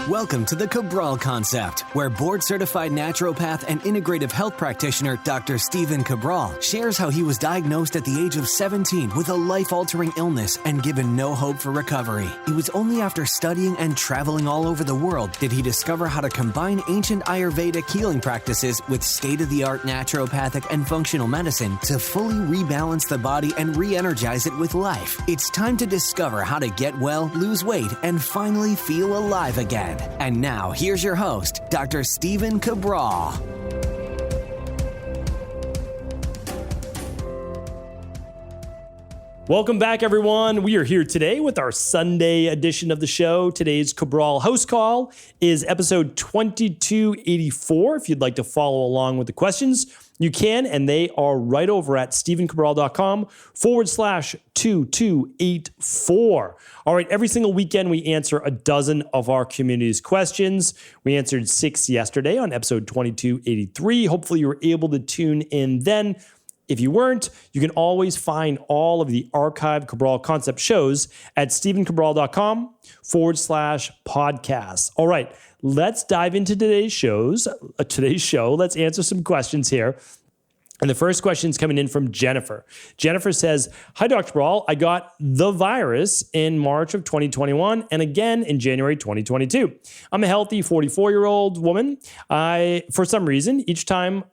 Welcome to the Cabral Concept, where board-certified naturopath and integrative health practitioner Dr. Stephen Cabral shares how he was diagnosed at the age of 17 with a life-altering illness and given no hope for recovery. It was only after studying and traveling all over the world did he discover how to combine ancient Ayurvedic healing practices with state-of-the-art naturopathic and functional medicine to fully rebalance the body and re-energize it with life. It's time to discover how to get well, lose weight, and finally feel alive again. And now, here's your host, Dr. Stephen Cabral. Welcome back, everyone. We are here today with our Sunday edition of the show. Today's Cabral HouseCall is episode 2284. If you'd like to follow along with the questions, you can, and they are right over at stephencabral.com/2284. All right, every single weekend we answer a dozen of our community's questions. We answered 6 yesterday on episode 2283. Hopefully you were able to tune in then. If you weren't, you can always find all of the archived Cabral Concept shows at stephencabral.com/podcasts. All right, let's dive into today's show. Let's answer some questions here. And the first question is coming in from Jennifer. Jennifer says, "Hi, Dr. Cabral. I got the virus in March of 2021 and again in January 2022. I'm a healthy 44-year-old woman. For some reason, each time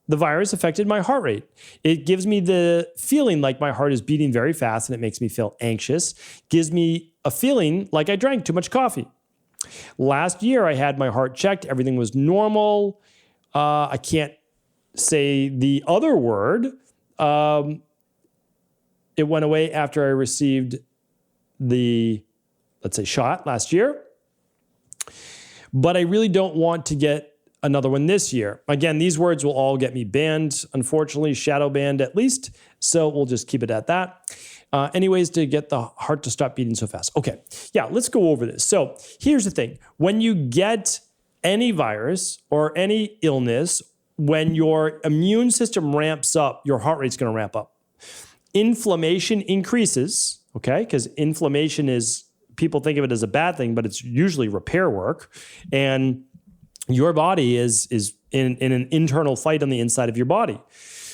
the virus affected my heart rate. It gives me the feeling like my heart is beating very fast and it makes me feel anxious. Gives me a feeling like I drank too much coffee. Last year, I had my heart checked. Everything was normal. I can't say the other word. It went away after I received the, let's say, shot last year. But I really don't want to get another one this year. Again, these words will all get me banned, unfortunately, shadow banned at least. So we'll just keep it at that. Anyways, to get the heart to stop beating so fast. Okay, yeah, let's go over this. So here's the thing. When you get any virus or any illness, when your immune system ramps up, your heart rate's going to ramp up. Inflammation increases, okay? Because inflammation is, people think of it as a bad thing, but it's usually repair work. And your body is in an internal fight on the inside of your body.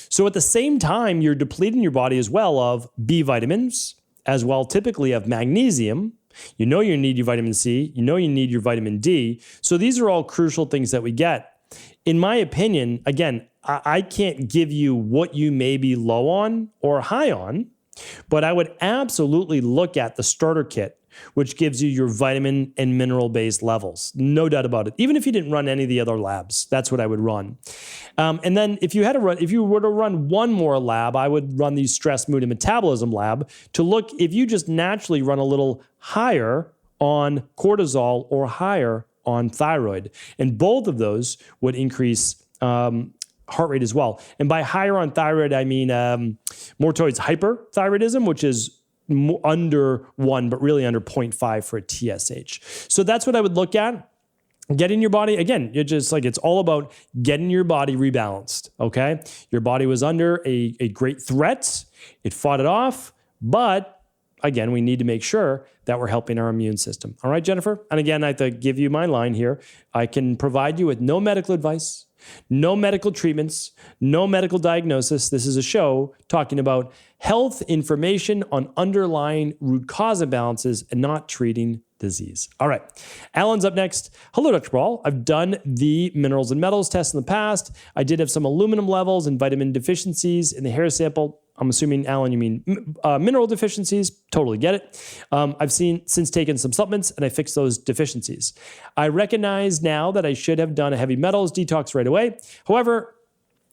So at the same time, you're depleting your body as well of B vitamins, as well typically of magnesium. You know you need your vitamin C. You know you need your vitamin D. So these are all crucial things that we get. In my opinion, again, I can't give you what you may be low on or high on, but I would absolutely look at the starter kit, which gives you your vitamin and mineral-based levels. No doubt about it. Even if you didn't run any of the other labs, that's what I would run. And then if you were to run one more lab, I would run the stress, mood, and metabolism lab to look if you just naturally run a little higher on cortisol or higher on thyroid. And both of those would increase heart rate as well. And by higher on thyroid, I mean more towards hyperthyroidism, which is under 1, but really under 0.5 for a TSH. So that's what I would look at. Getting your body, again, it's all about getting your body rebalanced, okay? Your body was under a great threat. It fought it off, but again, we need to make sure that we're helping our immune system. All right, Jennifer? And again, I have to give you my line here. I can provide you with no medical advice, no medical treatments, no medical diagnosis. This is a show talking about health information on underlying root cause imbalances and not treating disease. All right. Alan's up next. Hello, Dr. Cabral. I've done the minerals and metals test in the past. I did have some aluminum levels and vitamin deficiencies in the hair sample. I'm assuming, Alan, you mean mineral deficiencies. Totally get it. I've since taken some supplements and I fixed those deficiencies. I recognize now that I should have done a heavy metals detox right away. However,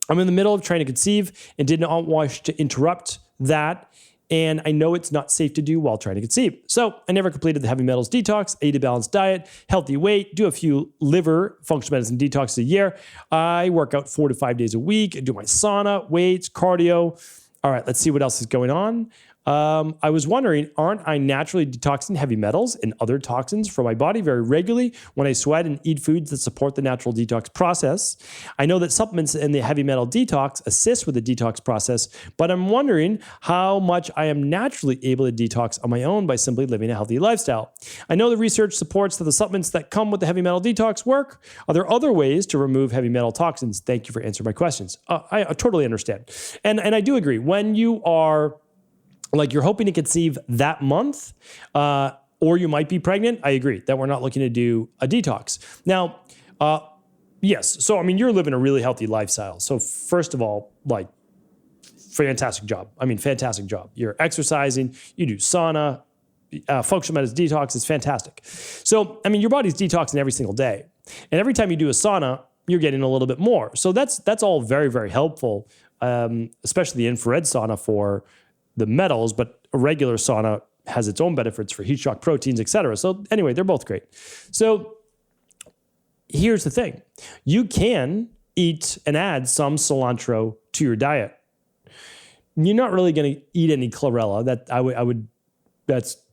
I'm in the middle of trying to conceive and did not want to interrupt that. And I know it's not safe to do while trying to conceive. So I never completed the heavy metals detox, ate a balanced diet, healthy weight, do a few liver functional medicine detoxes a year. I work out 4 to 5 days a week. I do my sauna, weights, cardio. All right, let's see what else is going on. I was wondering, aren't I naturally detoxing heavy metals and other toxins from my body very regularly when I sweat and eat foods that support the natural detox process? I know that supplements in the heavy metal detox assist with the detox process, but I'm wondering how much I am naturally able to detox on my own by simply living a healthy lifestyle. I know the research supports that the supplements that come with the heavy metal detox work. Are there other ways to remove heavy metal toxins? Thank you for answering my questions. I totally understand. And I do agree. When you are like you're hoping to conceive that month, or you might be pregnant, I agree that we're not looking to do a detox. Now, yes. So, I mean, you're living a really healthy lifestyle. So first of all, like, fantastic job. I mean, fantastic job. You're exercising, you do sauna, functional medicine detox is fantastic. So, I mean, your body's detoxing every single day. And every time you do a sauna, you're getting a little bit more. So that's all very, very helpful, especially the infrared sauna for the metals, but a regular sauna has its own benefits for heat shock proteins, et cetera. So anyway, they're both great. So here's the thing. You can eat and add some cilantro to your diet. You're not really going to eat any chlorella.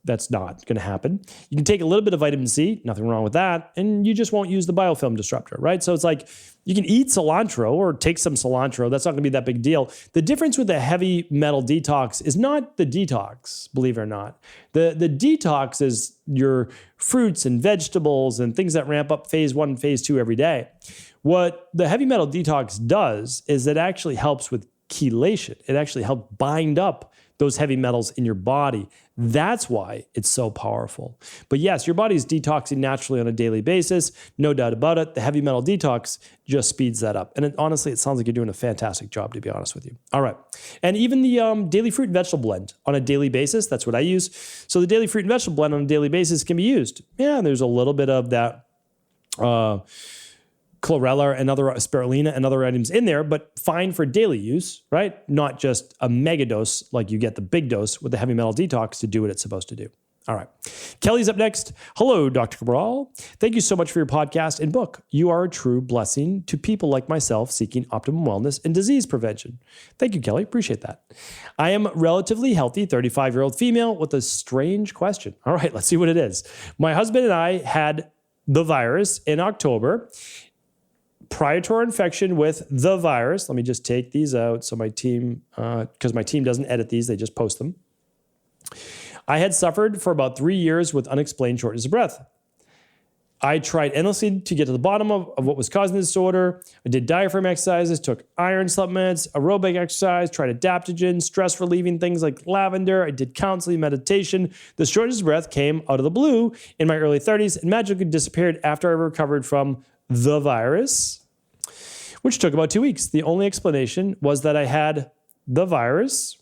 That's not going to happen. You can take a little bit of vitamin C, nothing wrong with that, and you just won't use the biofilm disruptor, right? So it's like you can eat cilantro or take some cilantro. That's not going to be that big deal. The difference with the heavy metal detox is not the detox, believe it or not. The detox is your fruits and vegetables and things that ramp up phase 1 and phase 2 every day. What the heavy metal detox does is it actually helps with chelation. It actually helps bind up those heavy metals in your body. That's why it's so powerful. But yes, your body's detoxing naturally on a daily basis. No doubt about it. The heavy metal detox just speeds that up. And honestly, it sounds like you're doing a fantastic job, to be honest with you. All right. And even the daily fruit and vegetable blend on a daily basis, that's what I use. So the daily fruit and vegetable blend on a daily basis can be used. Yeah, there's a little bit of that chlorella and other spirulina and other items in there, but fine for daily use, right? Not just a mega dose like you get the big dose with the heavy metal detox to do what it's supposed to do. All right. Kelly's up next. Hello, Dr. Cabral. Thank you so much for your podcast and book. You are a true blessing to people like myself seeking optimum wellness and disease prevention. Thank you, Kelly. Appreciate that. I am relatively healthy, 35-year-old female with a strange question. All right, let's see what it is. My husband and I had the virus in October. Prior to our infection with the virus, let me just take these out so my team, because my team doesn't edit these, they just post them. I had suffered for about 3 years with unexplained shortness of breath. I tried endlessly to get to the bottom of what was causing the disorder. I did diaphragm exercises, took iron supplements, aerobic exercise, tried adaptogens, stress relieving things like lavender. I did counseling, meditation. The shortness of breath came out of the blue in my early 30s and magically disappeared after I recovered from the virus, which took about 2 weeks. The only explanation was that I had the virus.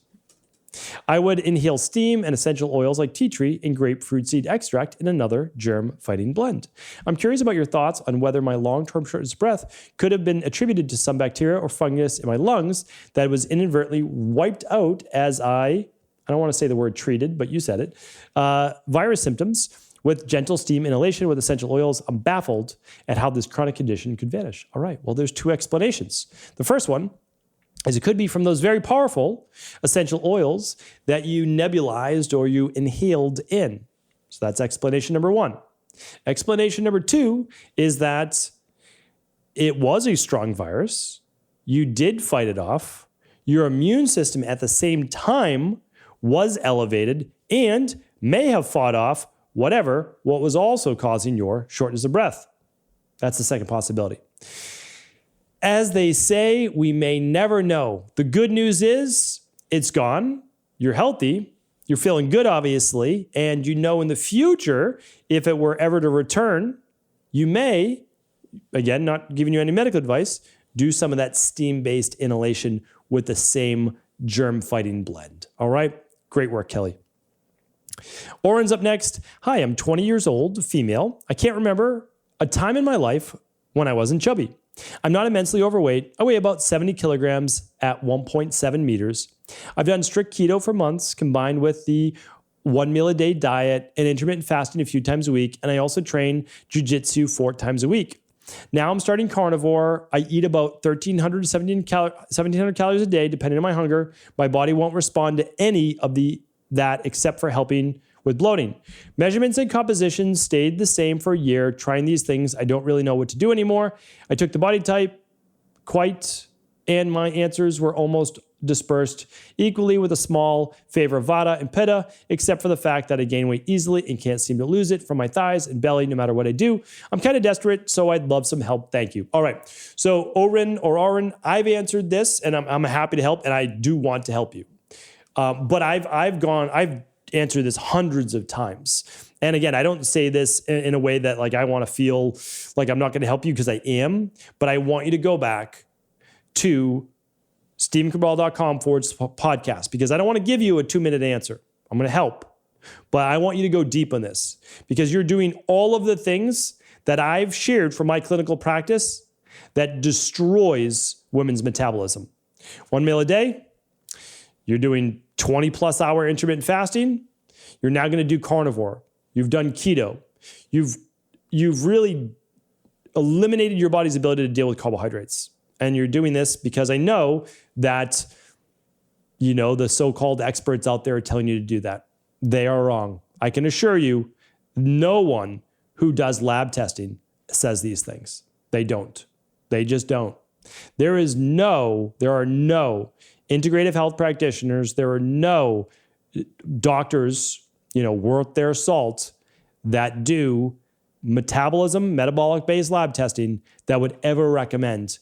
I would inhale steam and essential oils like tea tree and grapefruit seed extract in another germ-fighting blend. I'm curious about your thoughts on whether my long-term shortness of breath could have been attributed to some bacteria or fungus in my lungs that was inadvertently wiped out as I don't want to say the word treated, but you said it, virus symptoms with gentle steam inhalation with essential oils. I'm baffled at how this chronic condition could vanish. All right, well, there's 2 explanations. The first one is it could be from those very powerful essential oils that you nebulized or you inhaled in. So that's explanation number 1. Explanation number 2 is that it was a strong virus. You did fight it off. Your immune system at the same time was elevated and may have fought off what was also causing your shortness of breath. That's the second possibility. As they say, we may never know. The good news is it's gone. You're healthy. You're feeling good, obviously. And you know in the future, if it were ever to return, you may, again, not giving you any medical advice, do some of that steam-based inhalation with the same germ-fighting blend. All right? Great work, Kelly. Oren's up next. Hi, I'm 20 years old, female. I can't remember a time in my life when I wasn't chubby. I'm not immensely overweight. I weigh about 70 kilograms at 1.7 meters. I've done strict keto for months, combined with the 1 meal a day diet and intermittent fasting a few times a week. And I also train jiu-jitsu 4 times a week. Now I'm starting carnivore. I eat about 1,300 to 1,700 calories a day, depending on my hunger. My body won't respond to any of the that except for helping with bloating. Measurements and compositions stayed the same for a year. Trying these things, I don't really know what to do anymore. I took the body type and my answers were almost dispersed equally with a small favor of Vata and Pitta, except for the fact that I gain weight easily and can't seem to lose it from my thighs and belly no matter what I do. I'm kind of desperate, so I'd love some help. Thank you. All right. So Oren, I've answered this and I'm happy to help and I do want to help you. But I've answered this hundreds of times. And again, I don't say this in a way that like I want to feel like I'm not going to help you because I am, but I want you to go back to StephenCabral.com/podcast because I don't want to give you a 2-minute answer. I'm going to help, but I want you to go deep on this because you're doing all of the things that I've shared from my clinical practice that destroys women's metabolism. 1 meal a day, you're doing 20 plus hour intermittent fasting. You're now going to do carnivore. You've done keto. You've really eliminated your body's ability to deal with carbohydrates. And you're doing this because I know that, the so-called experts out there are telling you to do that. They are wrong. I can assure you, no one who does lab testing says these things. They don't. They just don't. There are no integrative health practitioners. There are no doctors, worth their salt that do metabolism, metabolic-based lab testing that would ever recommend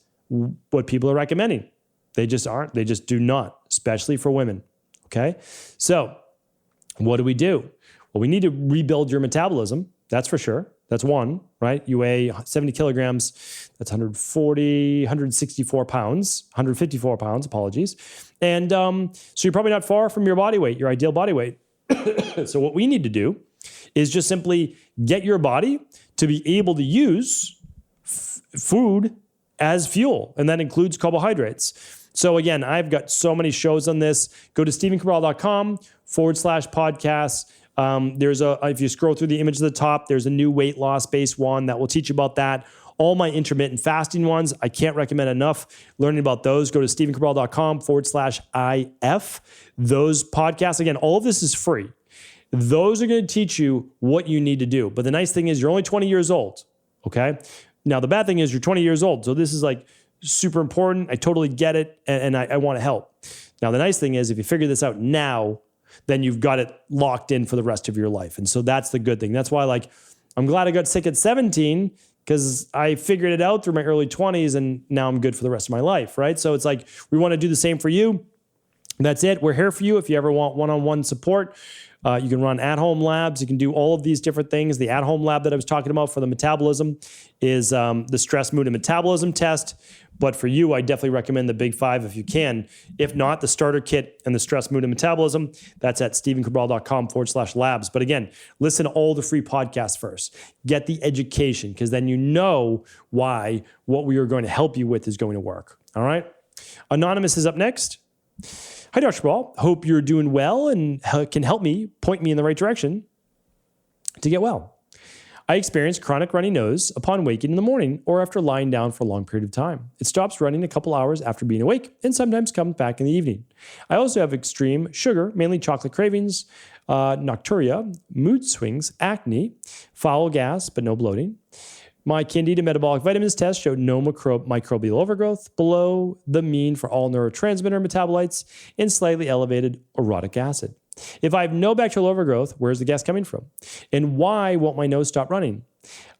what people are recommending. They just aren't. They just do not, especially for women. Okay. So what do? Well, we need to rebuild your metabolism. That's for sure. That's one, right? You weigh 70 kilograms. That's 164 pounds, apologies. And so you're probably not far from your body weight, your ideal body weight. So what we need to do is just simply get your body to be able to use food as fuel, and that includes carbohydrates. So again, I've got so many shows on this. Go to StephenCabral.com/podcast. If you scroll through the image at the top, there's a new weight loss based one that will teach you about that. All my intermittent fasting ones, I can't recommend enough learning about those. Go to StephenCabral.com/IF. Those podcasts, again, all of this is free. Those are going to teach you what you need to do. But the nice thing is you're only 20 years old, okay? Now, the bad thing is you're 20 years old. So this is like super important. I totally get it. And I want to help. Now, the nice thing is if you figure this out now, then you've got it locked in for the rest of your life. And so that's the good thing. That's why I'm glad I got sick at 17 because I figured it out through my early 20s and now I'm good for the rest of my life, right? So it's like we want to do the same for you. That's it. We're here for you if you ever want one-on-one support. You can run at-home labs. You can do all of these different things. The at-home lab that I was talking about for the metabolism is the stress, mood, and metabolism test. But for you, I definitely recommend the Big Five if you can. If not, the starter kit and the stress, mood, and metabolism, that's at StephenCabral.com/labs. But again, listen to all the free podcasts first. Get the education because then you know why what we are going to help you with is going to work. All right? Anonymous is up next. Hi, Dr. Cabral. Hope you're doing well and can point me in the right direction to get well. I experience chronic runny nose upon waking in the morning or after lying down for a long period of time. It stops running a couple hours after being awake and sometimes comes back in the evening. I also have extreme sugar, mainly chocolate cravings, nocturia, mood swings, acne, foul gas, but no bloating. My Candida metabolic vitamins test showed no microbial overgrowth, below the mean for all neurotransmitter metabolites, and slightly elevated orotic acid. If I have no bacterial overgrowth, where's the gas coming from? And why won't my nose stop running?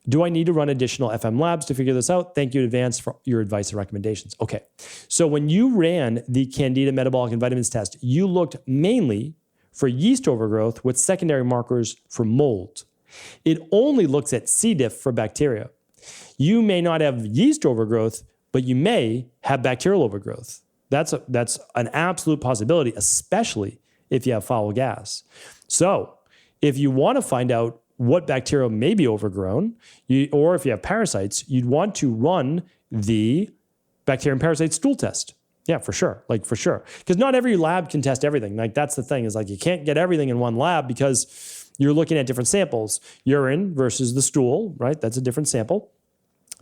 Do I need to run additional FM labs to figure this out? Thank you in advance for your advice and recommendations. Okay, so when you ran the Candida metabolic and vitamins test, you looked mainly for yeast overgrowth with secondary markers for mold. It only looks at C. diff for bacteria. You may not have yeast overgrowth, but you may have bacterial overgrowth. That's an absolute possibility, especially if you have foul gas. So if you want to find out what bacteria may be overgrown, or if you have parasites, you'd want to run the bacteria and parasite stool test. Yeah, for sure. For sure. Because not every lab can test everything. That's the thing is you can't get everything in one lab because you're looking at different samples. Urine versus the stool, right? That's a different sample.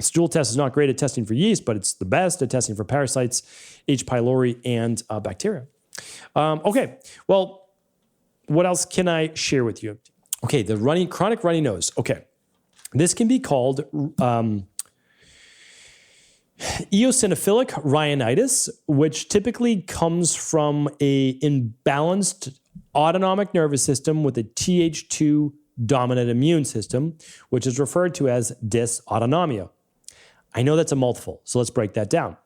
Stool test is not great at testing for yeast, but it's the best at testing for parasites, H. pylori, and bacteria. Okay, well, What else can I share with you? Okay, the chronic runny nose. Okay, this can be called eosinophilic rhinitis, which typically comes from a imbalanced autonomic nervous system with a Th2 dominant immune system, which is referred to as dysautonomia. I know that's a mouthful, so let's break that down.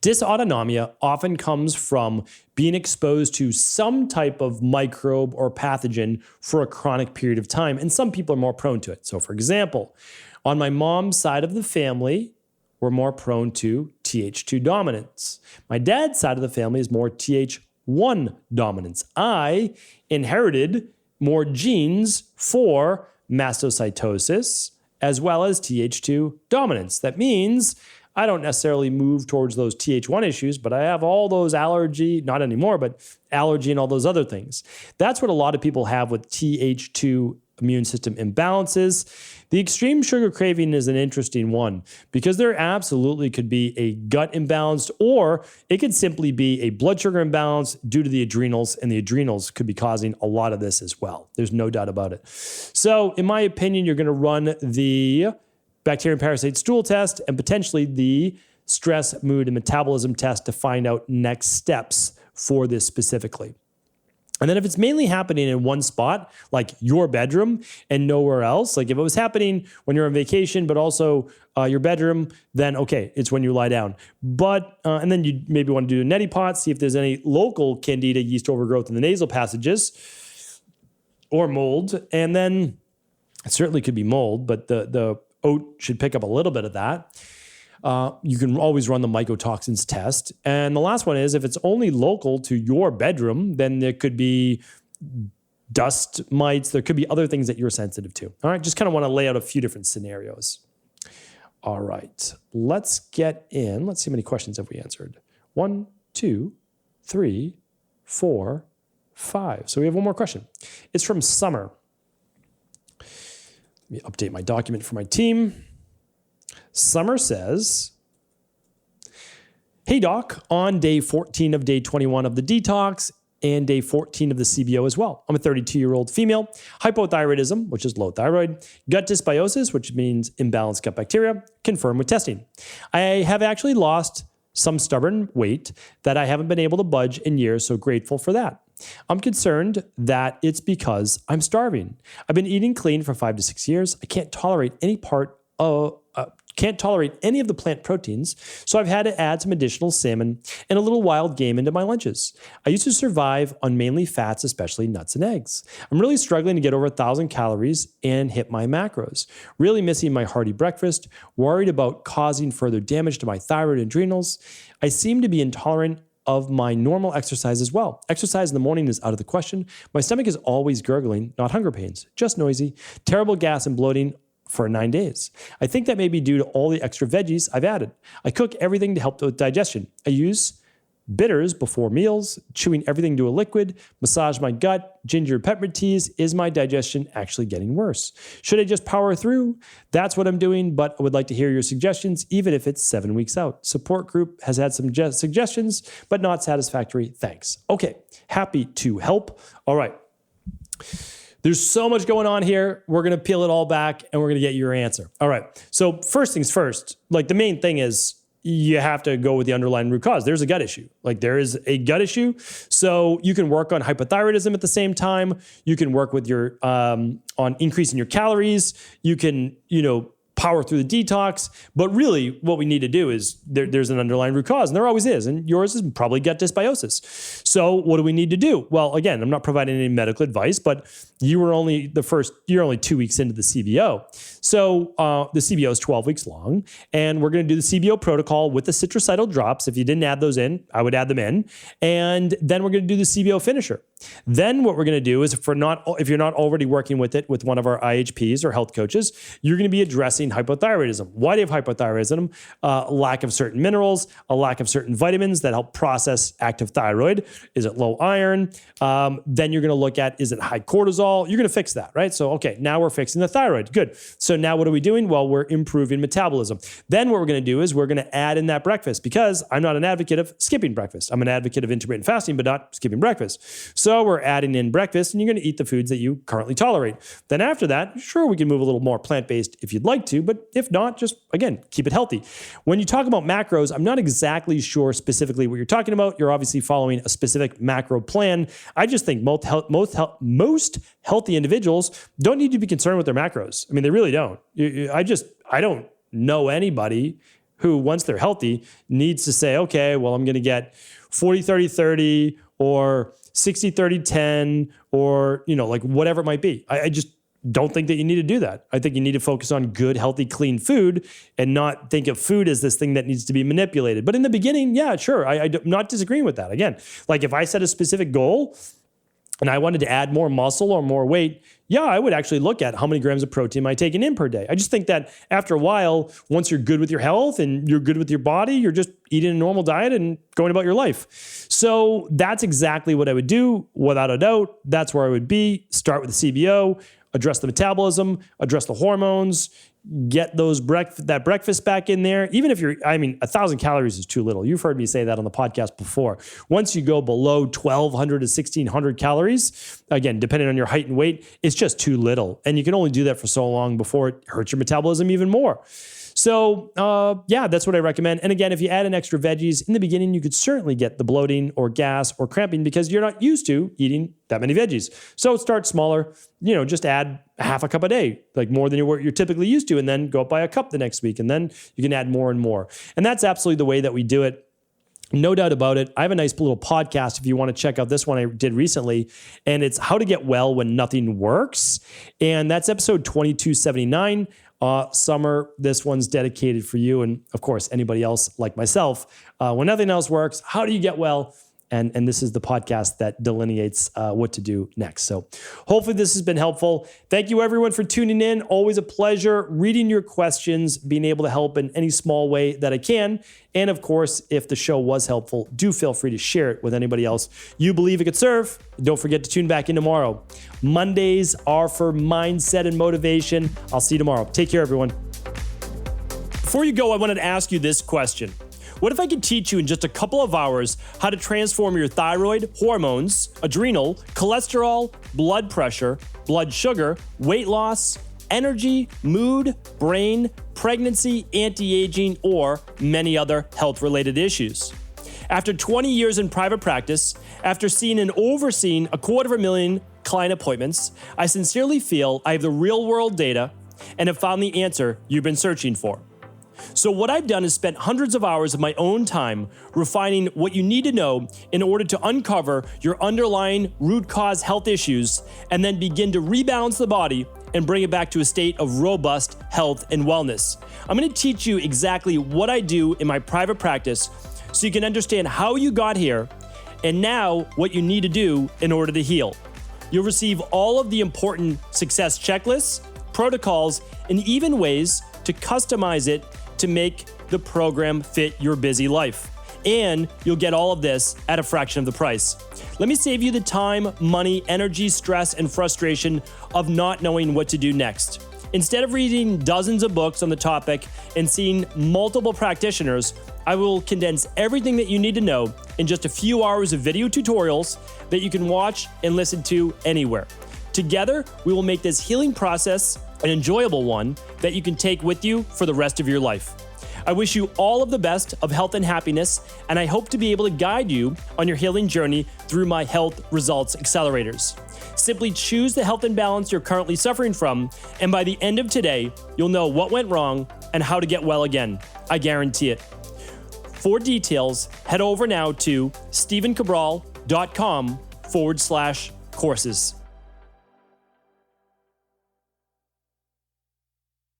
Dysautonomia often comes from being exposed to some type of microbe or pathogen for a chronic period of time, and some people are more prone to it. So for example, on my mom's side of the family, we're more prone to Th2 dominance. My dad's side of the family is more Th1 dominance. I inherited more genes for mastocytosis as well as Th2 dominance. That means I don't necessarily move towards those Th1 issues, but I have all those allergy, not anymore, but allergy and all those other things. That's what a lot of people have with Th2 immune system imbalances. The extreme sugar craving is an interesting one because there absolutely could be a gut imbalance, or it could simply be a blood sugar imbalance due to the adrenals, and the adrenals could be causing a lot of this as well. There's no doubt about it. So in my opinion, you're going to run the bacteria and parasite stool test and potentially the stress, mood, and metabolism test to find out next steps for this specifically. And then if it's mainly happening in one spot, like your bedroom and nowhere else, like if it was happening when you're on vacation, but also your bedroom, then okay, it's when you lie down. But, and then you maybe want to do a neti pot, see if there's any local candida yeast overgrowth in the nasal passages or mold. And then it certainly could be mold, but the oat should pick up a little bit of that. You can always run the mycotoxins test. And the last one is if it's only local to your bedroom, then there could be dust mites. There could be other things that you're sensitive to. All right, just kind of want to lay out a few different scenarios. All right, let's get in. Let's see how many questions have we answered. 1, 2, 3, 4, 5. So we have one more question. It's from Summer. Let me update my document for my team. Summer says, hey doc, on day 14 of day 21 of the detox and day 14 of the CBO as well. I'm a 32-year-old female, hypothyroidism, which is low thyroid, gut dysbiosis, which means imbalanced gut bacteria, confirmed with testing. I have actually lost some stubborn weight that I haven't been able to budge in years, so grateful for that. I'm concerned that it's because I'm starving. I've been eating clean for 5 to 6 years. I can't tolerate any of the plant proteins, so I've had to add some additional salmon and a little wild game into my lunches. I used to survive on mainly fats, especially nuts and eggs. I'm really struggling to get over 1,000 calories and hit my macros. Really missing my hearty breakfast, worried about causing further damage to my thyroid and adrenals. I seem to be intolerant of my normal exercise as well. Exercise in the morning is out of the question. My stomach is always gurgling, not hunger pains, just noisy. Terrible gas and bloating for 9 days. I think that may be due to all the extra veggies I've added. I cook everything to help with digestion. I use bitters before meals, chewing everything to a liquid, massage my gut, ginger peppermint teas. Is my digestion actually getting worse? Should I just power through? That's what I'm doing, but I would like to hear your suggestions, even if it's 7 weeks out. Support group has had some suggestions, but not satisfactory. Thanks. Okay, happy to help. All right. There's so much going on here. We're going to peel it all back and we're going to get your answer. All right. So first things first, like the main thing is you have to go with the underlying root cause. There's a gut issue. Like there is a gut issue. So you can work on hypothyroidism at the same time. You can work with your, on increasing your calories. You can, power through the detox. But really what we need to do is there's an underlying root cause, and there always is. And yours is probably gut dysbiosis. So what do we need to do? Well, again, I'm not providing any medical advice, but you're only 2 weeks into the CBO. So the CBO is 12 weeks long, and we're going to do the CBO protocol with the citracidal drops. If you didn't add those in, I would add them in. And then we're going to do the CBO finisher. Then what we're going to do is if you're not already working with it with one of our IHPs or health coaches, you're going to be addressing hypothyroidism. Why do you have hypothyroidism? Lack of certain minerals, a lack of certain vitamins that help process active thyroid. Is it low iron? Then you're going to look at, is it high cortisol? You're going to fix that, right? So, okay, now we're fixing the thyroid. Good. So now what are we doing? Well, we're improving metabolism. Then what we're going to do is we're going to add in that breakfast, because I'm not an advocate of skipping breakfast. I'm an advocate of intermittent fasting, but not skipping breakfast. So So we're adding in breakfast, and you're going to eat the foods that you currently tolerate. Then after that, sure, we can move a little more plant-based if you'd like to, but if not, just, again, keep it healthy. When you talk about macros, I'm not exactly sure specifically what you're talking about. You're obviously following a specific macro plan. I just think most healthy individuals don't need to be concerned with their macros. I mean, they really don't. I don't know anybody who, once they're healthy, needs to say, okay, well, I'm going to get 40-30-30 or 60-30-10 or, like whatever it might be. I just don't think that you need to do that. I think you need to focus on good, healthy, clean food and not think of food as this thing that needs to be manipulated. But in the beginning, yeah, sure. I'm not disagreeing with that. Again, like if I set a specific goal and I wanted to add more muscle or more weight, yeah, I would actually look at how many grams of protein am I taking in per day. I just think that after a while, once you're good with your health and you're good with your body, you're just eating a normal diet and going about your life. So that's exactly what I would do. Without a doubt, that's where I would be. Start with the CBO, address the metabolism, address the hormones, get that breakfast back in there. Even if 1,000 calories is too little. You've heard me say that on the podcast before. Once you go below 1,200 to 1,600 calories, again, depending on your height and weight, it's just too little. And you can only do that for so long before it hurts your metabolism even more. So that's what I recommend. And again, if you add in extra veggies in the beginning, you could certainly get the bloating or gas or cramping because you're not used to eating that many veggies. So start smaller, just add half a cup a day, like more than you're typically used to, and then go up by a cup the next week. And then you can add more and more. And that's absolutely the way that we do it. No doubt about it. I have a nice little podcast if you want to check out this one I did recently, and it's How to Get Well When Nothing Works. And that's episode 2279. Summer, this one's dedicated for you. And of course, anybody else like myself. When nothing else works, how do you get well? And this is the podcast that delineates what to do next. So hopefully this has been helpful. Thank you everyone for tuning in. Always a pleasure reading your questions, being able to help in any small way that I can. And of course, if the show was helpful, do feel free to share it with anybody else you believe it could serve. Don't forget to tune back in tomorrow. Mondays are for mindset and motivation. I'll see you tomorrow. Take care, everyone. Before you go, I wanted to ask you this question. What if I could teach you in just a couple of hours how to transform your thyroid, hormones, adrenal, cholesterol, blood pressure, blood sugar, weight loss, energy, mood, brain, pregnancy, anti-aging, or many other health-related issues? After 20 years in private practice, after seeing and overseeing 250,000 client appointments, I sincerely feel I have the real-world data and have found the answer you've been searching for. So what I've done is spent hundreds of hours of my own time refining what you need to know in order to uncover your underlying root cause health issues and then begin to rebalance the body and bring it back to a state of robust health and wellness. I'm going to teach you exactly what I do in my private practice so you can understand how you got here and now what you need to do in order to heal. You'll receive all of the important success checklists, protocols, and even ways to customize it to make the program fit your busy life. And you'll get all of this at a fraction of the price. Let me save you the time, money, energy, stress, and frustration of not knowing what to do next. Instead of reading dozens of books on the topic and seeing multiple practitioners, I will condense everything that you need to know in just a few hours of video tutorials that you can watch and listen to anywhere. Together, we will make this healing process an enjoyable one that you can take with you for the rest of your life. I wish you all of the best of health and happiness, and I hope to be able to guide you on your healing journey through my Health Results Accelerators. Simply choose the health imbalance you're currently suffering from, and by the end of today, you'll know what went wrong and how to get well again. I guarantee it. For details, head over now to stevencabral.com/courses.